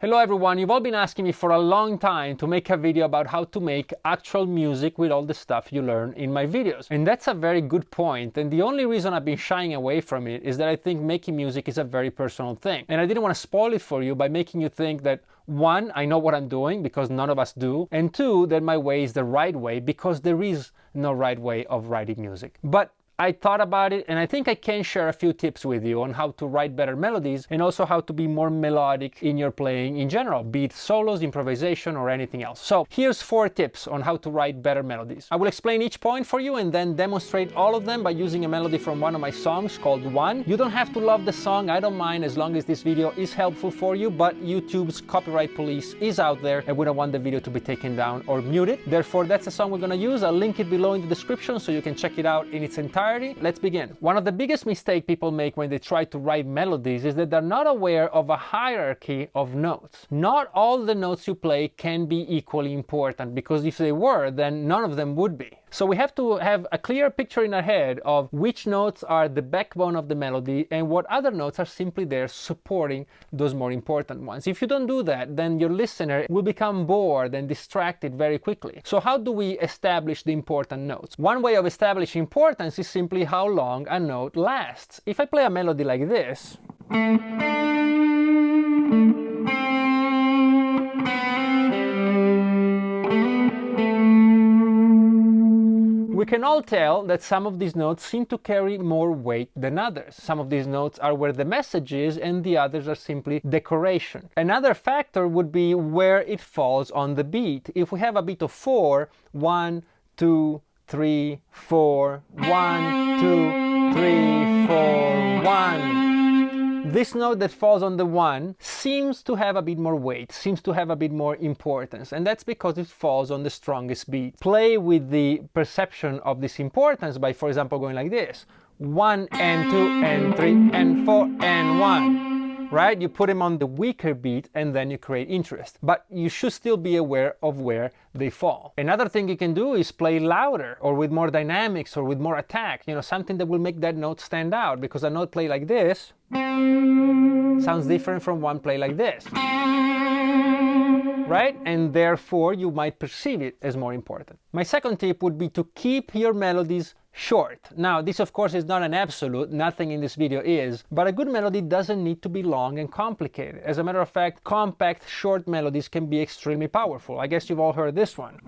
Hello everyone, you've all been asking me for a long time to make a video about how to make actual music with all the stuff you learn in my videos. And that's a very good point, and the only reason I've been shying away from it is that I think making music is a very personal thing. And I didn't want to spoil it for you by making you think that one, I know what I'm doing, because none of us do, and two, that my way is the right way, because there is no right way of writing music. But I thought about it, and I think I can share a few tips with you on how to write better melodies and also how to be more melodic in your playing in general, be it solos, improvisation, or anything else. So here's 4 tips on how to write better melodies. I will explain each point for you and then demonstrate all of them by using a melody from one of my songs called One. You don't have to love the song, I don't mind, as long as this video is helpful for you, but YouTube's copyright police is out there and we don't want the video to be taken down or muted. Therefore, that's the song we're gonna use. I'll link it below in the description so you can check it out in its entirety. Let's begin. One of the biggest mistakes people make when they try to write melodies is that they're not aware of a hierarchy of notes. Not all the notes you play can be equally important, because if they were, then none of them would be. So we have to have a clear picture in our head of which notes are the backbone of the melody and what other notes are simply there supporting those more important ones. If you don't do that, then your listener will become bored and distracted very quickly. So how do we establish the important notes? One way of establishing importance is simply how long a note lasts. If I play a melody like this, we can all tell that some of these notes seem to carry more weight than others. Some of these notes are where the message is and the others are simply decoration. Another factor would be where it falls on the beat. If we have a beat of 4, 1, 2, 3, 4, 1, 2, 3, 4, 1. This note that falls on the 1 seems to have a bit more weight, seems to have a bit more importance, and that's because it falls on the strongest beat. Play with the perception of this importance by, for example, going like this: 1 and 2 and 3 and 4 and 1. Right? You put them on the weaker beat and then you create interest. But you should still be aware of where they fall. Another thing you can do is play louder or with more dynamics or with more attack. You know, something that will make that note stand out, because a note play like this sounds different from one play like this. Right? And therefore you might perceive it as more important. My second tip would be to keep your melodies short. Now, this of course is not an absolute, nothing in this video is, but a good melody doesn't need to be long and complicated. As a matter of fact, compact, short melodies can be extremely powerful. I guess you've all heard this one.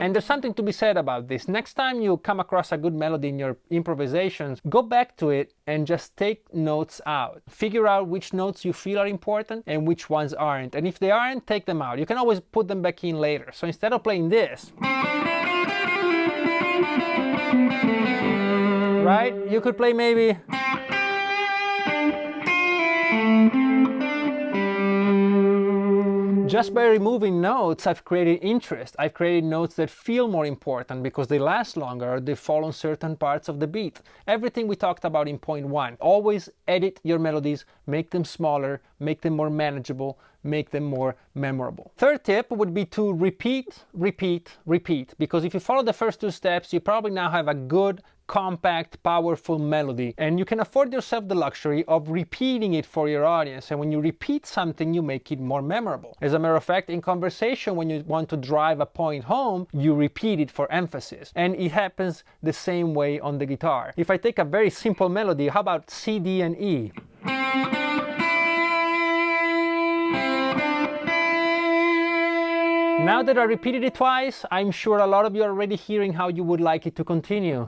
And there's something to be said about this. Next time you come across a good melody in your improvisations, go back to it and just take notes out. Figure out which notes you feel are important and which ones aren't. And if they aren't, take them out. You can always put them back in later. So instead of playing this, right, you could play maybe just by removing notes, I've created interest. I've created notes that feel more important because they last longer or they fall on certain parts of the beat. Everything we talked about in point 1. Always edit your melodies, make them smaller, make them more manageable, make them more memorable. Third tip would be to repeat, repeat, repeat. Because if you follow the first 2 steps, you probably now have a good, compact, powerful melody, and you can afford yourself the luxury of repeating it for your audience. And when you repeat something, you make it more memorable. As a matter of fact, in conversation, when you want to drive a point home, you repeat it for emphasis. And it happens the same way on the guitar. If I take a very simple melody, how about C, D, and E? Now that I repeated it twice, I'm sure a lot of you are already hearing how you would like it to continue.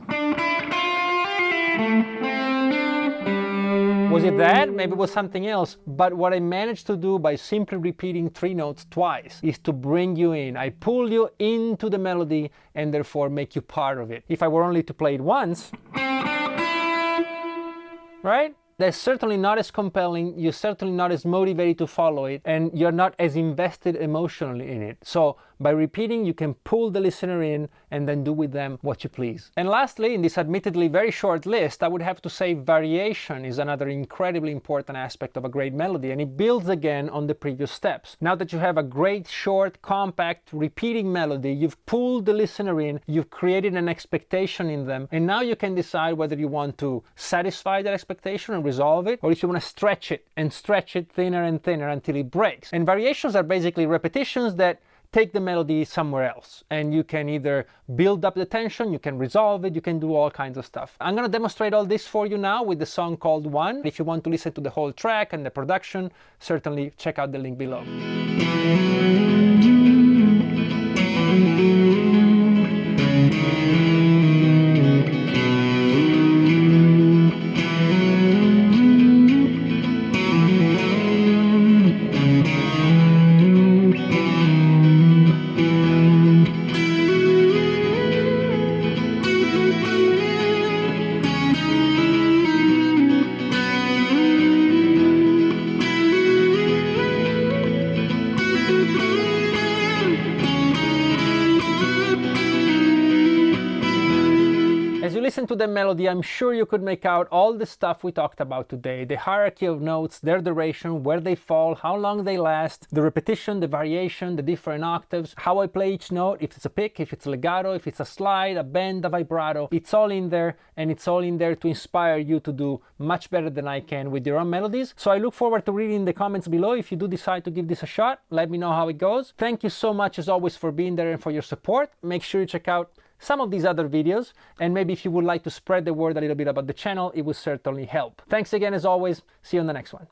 Was it that? Maybe it was something else. But what I managed to do by simply repeating 3 notes twice is to bring you in. I pull you into the melody and therefore make you part of it. If I were only to play it once, right? That's certainly not as compelling, you're certainly not as motivated to follow it, and you're not as invested emotionally in it. So by repeating, you can pull the listener in and then do with them what you please. And lastly, in this admittedly very short list, I would have to say variation is another incredibly important aspect of a great melody, and it builds again on the previous steps. Now that you have a great, short, compact, repeating melody, you've pulled the listener in, you've created an expectation in them, and now you can decide whether you want to satisfy that expectation and resolve it, or if you want to stretch it and stretch it thinner and thinner until it breaks. And variations are basically repetitions that take the melody somewhere else, and you can either build up the tension, you can resolve it, you can do all kinds of stuff. I'm going to demonstrate all this for you now with the song called One. If you want to listen to the whole track and the production, certainly check out the link below. As you listen to the melody, I'm sure you could make out all the stuff we talked about today. The hierarchy of notes, their duration, where they fall, how long they last, the repetition, the variation, the different octaves, how I play each note, if it's a pick, if it's legato, if it's a slide, a bend, a vibrato. It's all in there, and it's all in there to inspire you to do much better than I can with your own melodies. So I look forward to reading the comments below. If you do decide to give this a shot, let me know how it goes. Thank you so much as always for being there and for your support. Make sure you check out some of these other videos, and maybe if you would like to spread the word a little bit about the channel, it would certainly help. Thanks again as always. See you on the next one.